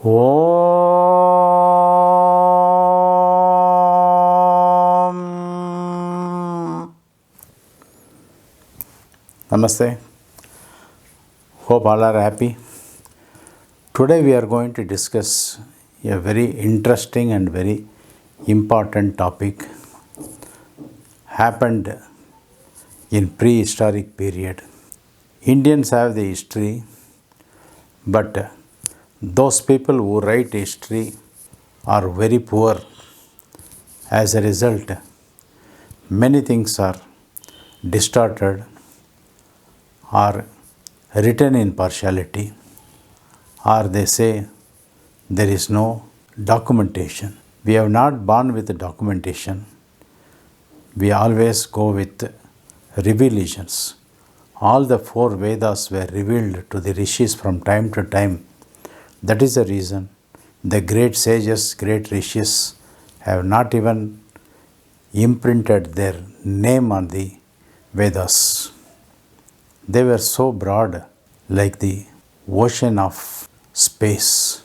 Om. Namaste. Hope all are happy. Today we are going to discuss a very interesting and very important topic happened in prehistoric period. Indians have the history, but those people who write history are very poor. As a result, many things are distorted or written in partiality, or they say there is no documentation. We have not born with the documentation. We always go with revelations. All the four Vedas were revealed to the rishis from time to time. That is the reason the great sages, great rishis have not even imprinted their name on the Vedas. They were so broad, like the ocean of space.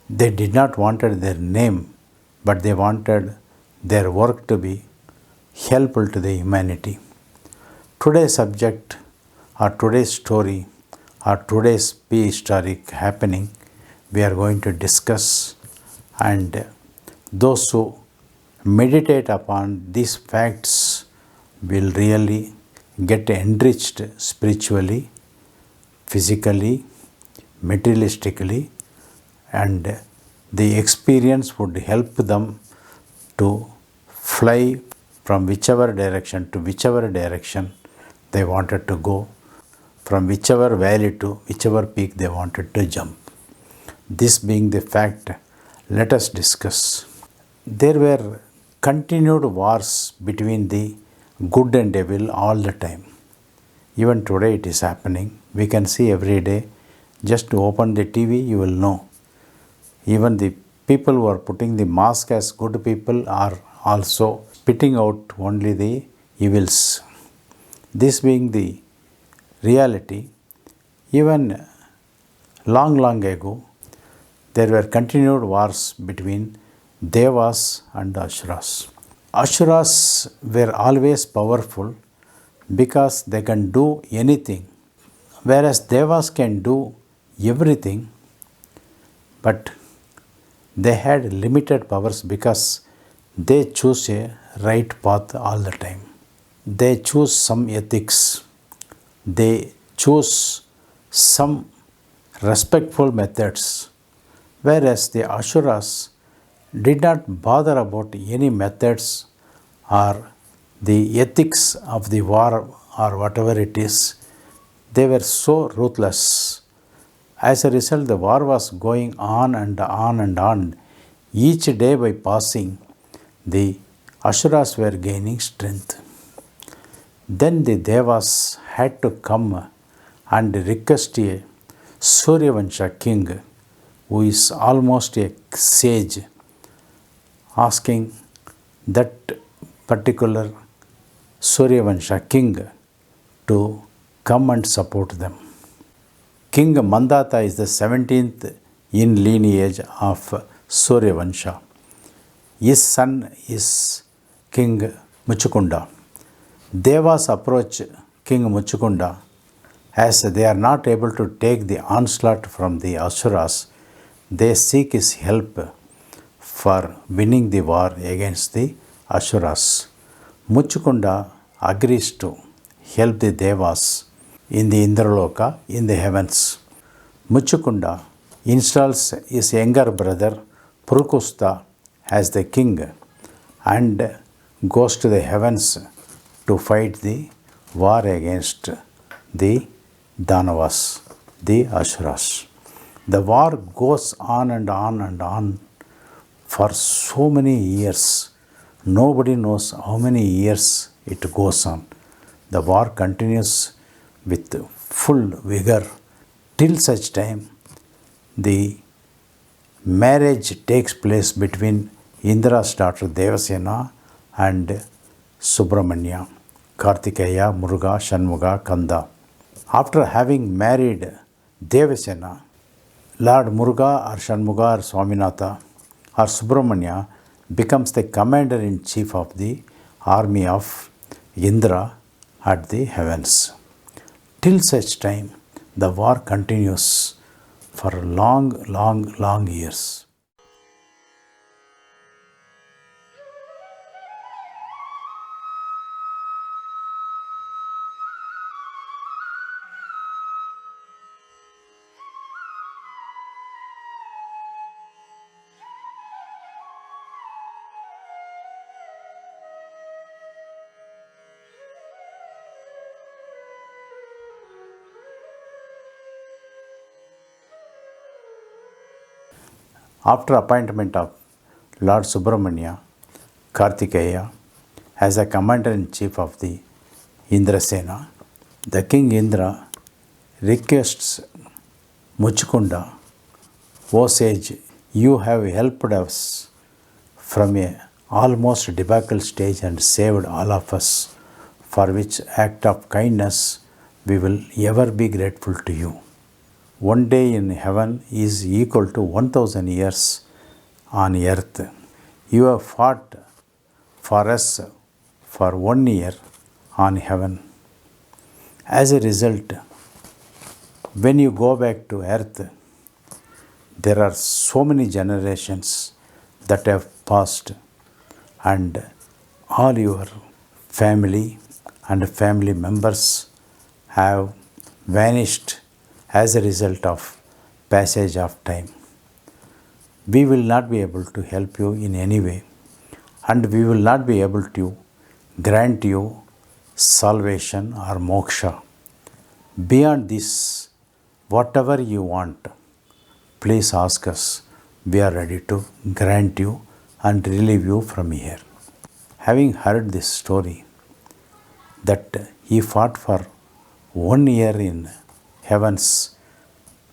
They did not wanted their name, but they wanted their work to be helpful to the humanity. Today's subject or today's story or today's prehistoric happening we are going to discuss, and those who meditate upon these facts will really get enriched spiritually, physically, materialistically, and the experience would help them to fly from whichever direction to whichever direction they wanted to go, from whichever valley to whichever peak they wanted to jump. This being the fact, let us discuss. There were continued wars between the good and evil all the time. Even today it is happening. We can see every day. Just to open the TV, you will know. Even the people who are putting the mask as good people are also spitting out only the evils. This being the reality, even long ago, there were continued wars between Devas and Asuras. Asuras were always powerful because they can do anything, whereas Devas can do everything, but they had limited powers because they choose a right path all the time. They choose some ethics. They choose some respectful methods, whereas the Asuras did not bother about any methods or the ethics of the war or whatever it is. They were so ruthless. As a result, the war was going on and on and on. Each day by passing, the Asuras were gaining strength. Then the Devas had to come and request a Suryavansha king, who is almost a sage, asking that particular Suryavansha king to come and support them. King Mandata is the 17th in lineage of Suryavansha. His son is King Muchukunda. Devas approach King Muchukunda as they are not able to take the onslaught from the Asuras. They seek his help for winning the war against the Asuras. Muchukunda agrees to help the Devas in the Indraloka, in the heavens. Muchukunda installs his younger brother Purukusta as the king and goes to the heavens to fight the war against the Danavas, the Asuras. The war goes on and on and on for so many years. Nobody knows how many years it goes on. The war continues with full vigor till such time the marriage takes place between Indra's daughter Devasena and Subramanya, Kartikeya, Muruga, Shanmuga, Kanda. After having married Devasena, Lord Muruga or Shanmuga or Swaminatha or Subramanya becomes the commander-in-chief of the army of Indra at the heavens. Till such time, the war continues for long years. After appointment of Lord Subramanya Kartikeya as a commander-in-chief of the Indrasena, the King Indra requests Muchukunda, O sage, you have helped us from a almost debacle stage and saved all of us, for which act of kindness we will ever be grateful to you. One day in heaven is equal to 1000 years on earth. You have fought for us for 1 year on heaven. As a result, when you go back to earth, there are so many generations that have passed, and all your family and family members have vanished as a result of passage of time. We will not be able to help you in any way, and we will not be able to grant you salvation or moksha. Beyond this, whatever you want, please ask us. We are ready to grant you and relieve you from here. Having heard this story, that he fought for 1 year in heavens,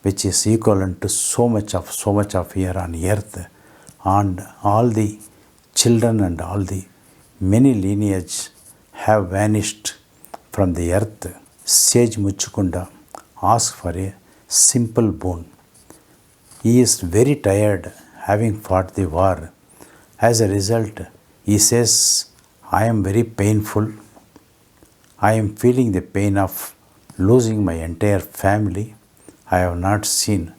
which is equivalent to so much of here on earth, and all the children and all the many lineage have vanished from the earth. Sage Muchukunda asks for a simple boon. He is very tired having fought the war. As a result, he says, I am very painful. I am feeling the pain of losing my entire family. I have not seen.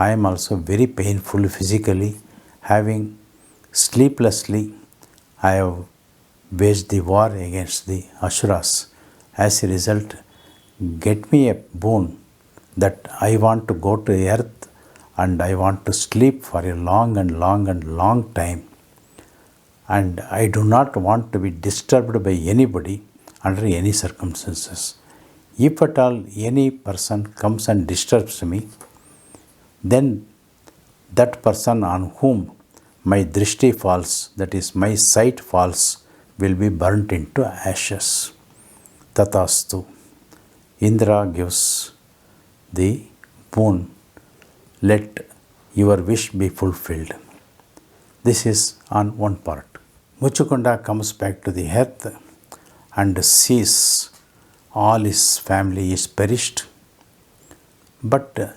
I am also very painful physically, having sleeplessly. I have waged the war against the Asuras. As a result, get me a boon that I want to go to earth and I want to sleep for a long time. And I do not want to be disturbed by anybody under any circumstances. If at all any person comes and disturbs me, then that person on whom my drishti falls, that is my sight falls, will be burnt into ashes. Tatastu. Indra gives the boon. Let your wish be fulfilled. This is on one part. Muchukunda comes back to the earth and sees all his family is perished. But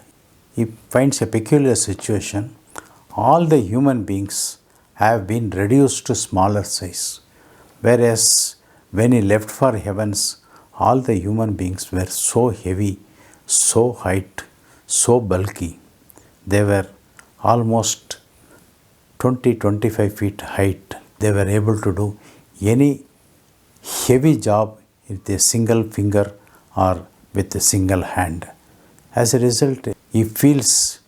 he finds a peculiar situation. All the human beings have been reduced to smaller size. Whereas when he left for heavens, all the human beings were so heavy, so height, so bulky. They were almost 20-25 feet height. They were able to do any heavy job with a single finger or with a single hand. As a result, he feels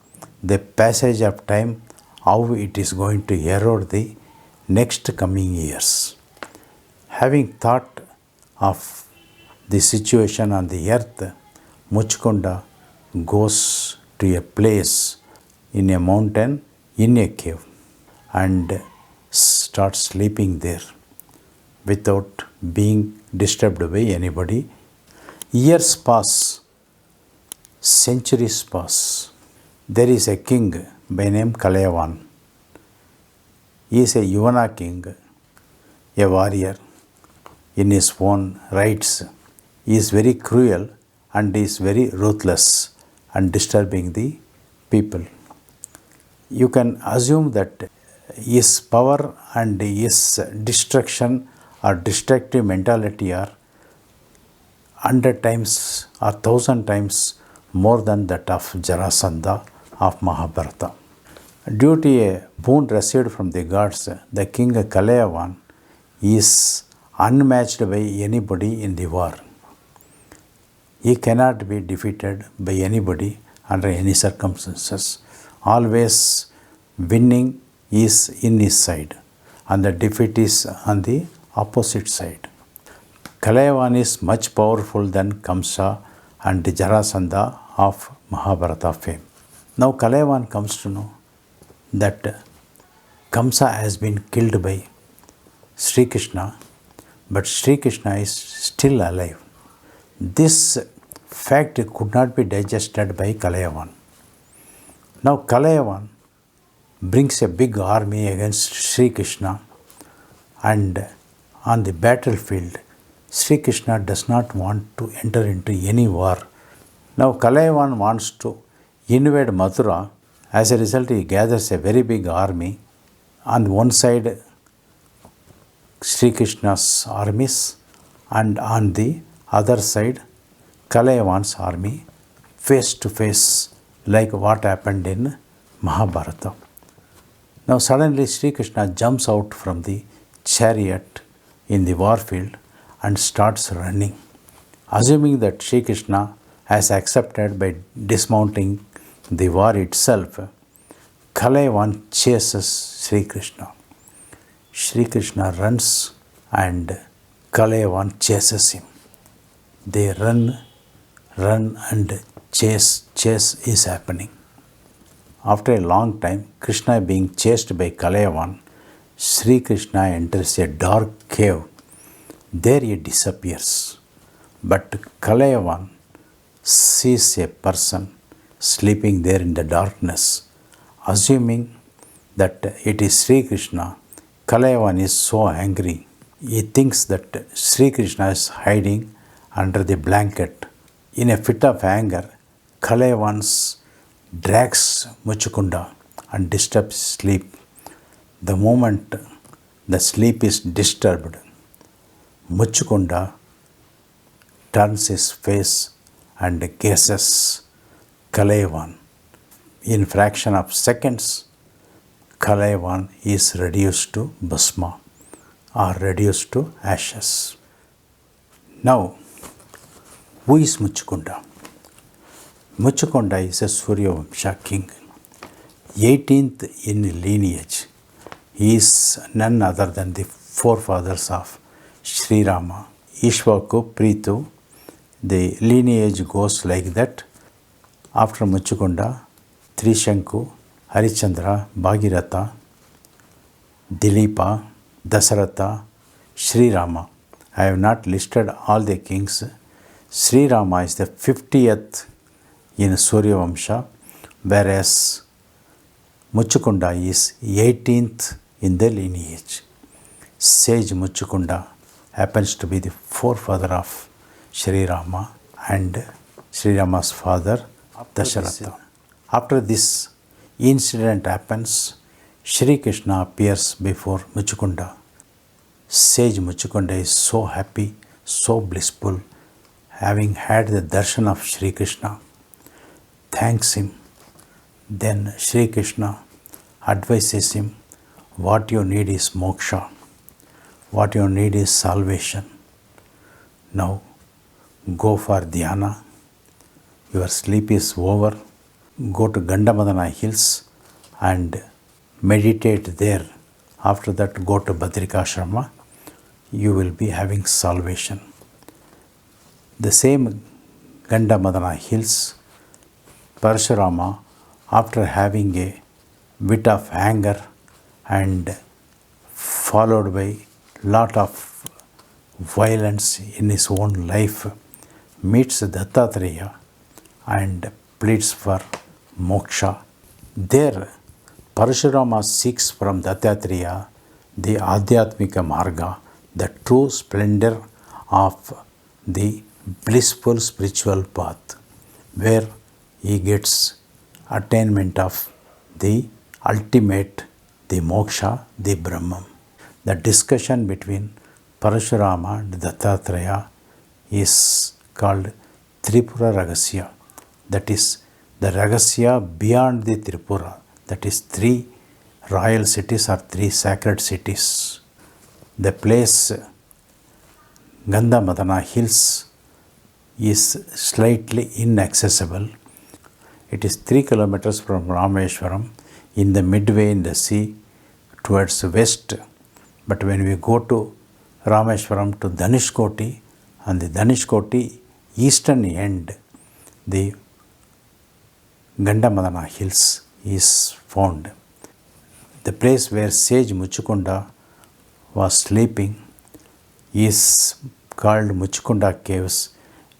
the passage of time, how it is going to erode the next coming years. Having thought of the situation on the earth, Muchukunda goes to a place in a mountain, in a cave, and starts sleeping there without being disturbed by anybody. Years pass, centuries pass. There is a king by name Kalayavan. He is a Yuvana king, a warrior in his own rights. He is very cruel and is very ruthless and disturbing the people. You can assume that his power and his destruction or destructive mentality are 100 times or 1000 times more than that of Jarasandha of Mahabharata. Due to a boon received from the gods, the king Kalayavan is unmatched by anybody in the war. He cannot be defeated by anybody under any circumstances. Always winning is in his side and the defeat is on the opposite side. Kalayavan is much powerful than Kamsa and Jarasandha of Mahabharata fame. Now Kalayavan comes to know that Kamsa has been killed by Sri Krishna, but Sri Krishna is still alive. This fact could not be digested by Kalayavan. Now Kalayavan brings a big army against Sri Krishna, and on the battlefield Sri Krishna does not want to enter into any war. Now Kalayavan wants to invade Mathura. As a result, he gathers a very big army. On one side Sri Krishna's armies, and on the other side Kalayavan's army, face to face, like what happened in Mahabharata. Now suddenly Sri Krishna jumps out from the chariot in the warfield and starts running. Assuming that Sri Krishna has accepted by dismounting the war itself, Kalayavan chases Sri Krishna. Sri Krishna runs and Kalayavan chases him. They run and chase is happening. After a long time, Krishna being chased by Kalayavan, Sri Krishna enters a dark cave. There he disappears. But Kalayavan sees a person sleeping there in the darkness. Assuming that it is Sri Krishna, Kalayavan is so angry. He thinks that Sri Krishna is hiding under the blanket. In a fit of anger, Kalayavan drags Muchukunda and disturbs sleep. The moment the sleep is disturbed, Muchukunda turns his face and gazes Kalayavan. In fraction of seconds, Kalayavan is reduced to bhasma or reduced to ashes. Now, who is Muchukunda? Muchukunda is a Surya Vamsha king, 18th in lineage. He is none other than the forefathers of Sri Rama. Ishvaku, Pritu, the lineage goes like that. After Muchukunda, Trishanku, Harichandra, Bhagiratha, Dilipa, Dasaratha, Sri Rama. I have not listed all the kings. Sri Rama is the 50th in Surya Vamsha, whereas Muchukunda is 18th in the lineage. Sage Muchukunda happens to be the forefather of Sri Rama and Sri Rama's father Dasharatha. After this incident happens, Sri Krishna appears before Muchukunda. Sage Muchukunda is so happy, so blissful, having had the darshan of Sri Krishna. Thanks him. Then Sri Krishna advises him, what you need is moksha. What you need is salvation. Now go for Dhyana. Your sleep is over. Go to Gandamadana hills and meditate there. After that, go to Badrikashrama. You will be having salvation. The same Gandamadana hills, Parashurama, after having a bit of anger and followed by lot of violence in his own life, meets Dattatreya and pleads for moksha. There, Parashurama seeks from Dattatreya the Adhyatmika Marga, the true splendor of the blissful spiritual path, where he gets attainment of the ultimate, the moksha, the Brahman. The discussion between Parashurama and Dattatreya is called Tripura Ragasya. That is the Ragasya beyond the Tripura. That is 3 royal cities or 3 sacred cities. The place Gandhamadana Hills is slightly inaccessible. It is 3 kilometers from Rameshwaram in the midway in the sea towards west. But when we go to Rameshwaram to Dhanishkoti, on the Dhanishkoti eastern end, the Gandhamadana Hills is found. The place where sage Muchukunda was sleeping is called Muchukunda Caves.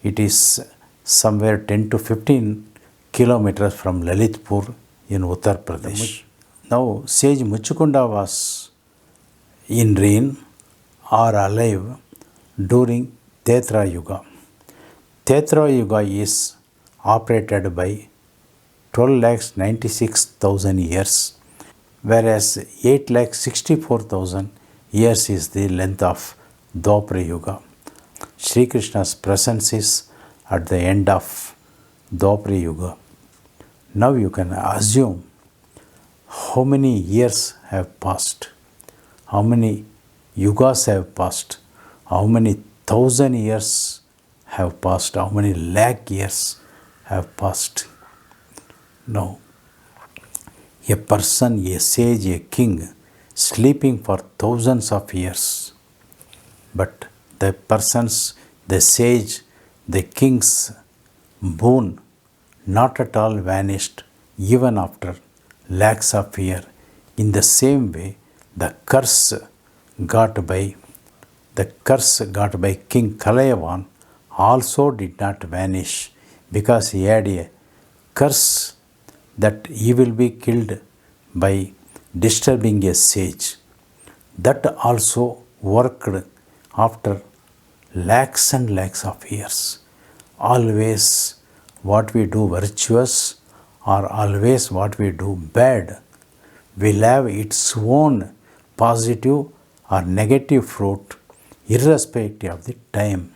It is somewhere 10 to 15 kilometers from Lalitpur in Uttar Pradesh. Now, sage Muchukunda was in reign or alive during Tetra Yuga. Tetra Yuga is operated by 12,96,000 years, whereas 8,64,000 years is the length of Dwapara Yuga. Sri Krishna's presence is at the end of Dwapara Yuga. Now you can assume how many years have passed, how many yugas have passed, how many thousand years have passed, how many lakh years have passed. Now, a person, a sage, a king, sleeping for thousands of years, but the persons, the sage, the king's boon not at all vanished even after lakhs of years. In the same way, the curse got by King Kalayavan also did not vanish, because he had a curse that he will be killed by disturbing a sage. That also worked after lakhs and lakhs of years. Always what we do virtuous or always what we do bad will have its own positive or negative fruit irrespective of the time,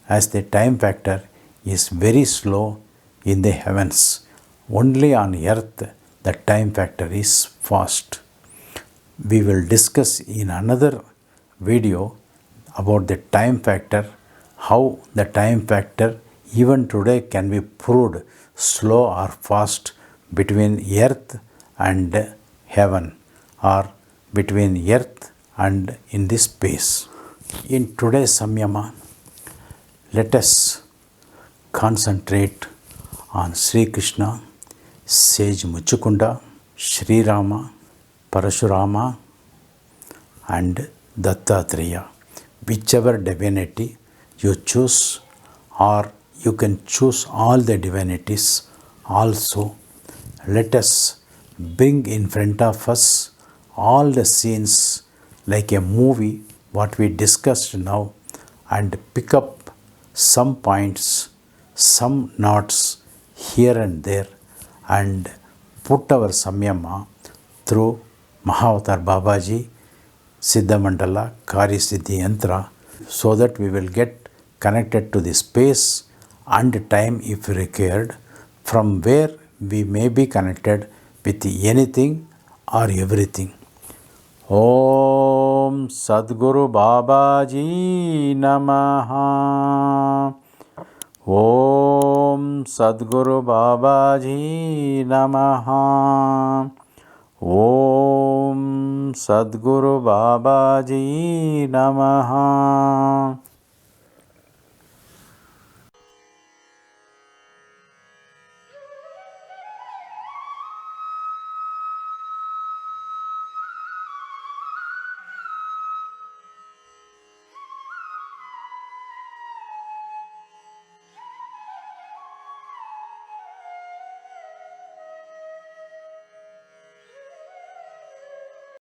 as the time factor is very slow in the heavens. Only on earth the time factor is fast. We will discuss in another video about the time factor, how the time factor even today can be proved slow or fast between earth and heaven, or between earth and in this space. In today's Samyama, let us concentrate on Sri Krishna, sage Muchukunda, Sri Rama, Parashurama and Dattatreya. Whichever divinity you choose, or you can choose all the divinities also. Let us bring in front of us all the scenes like a movie, what we discussed now, and pick up some points, some knots here and there, and put our Samyama through Mahavatar Babaji, Siddha Mandala, Kari Siddhi Yantra, so that we will get connected to the space and time if required, from where we may be connected with anything or everything. Om Sadguru Babaji Namaha. Om Sadguru Babaji Namaha. Om Sadguru Babaji Namaha.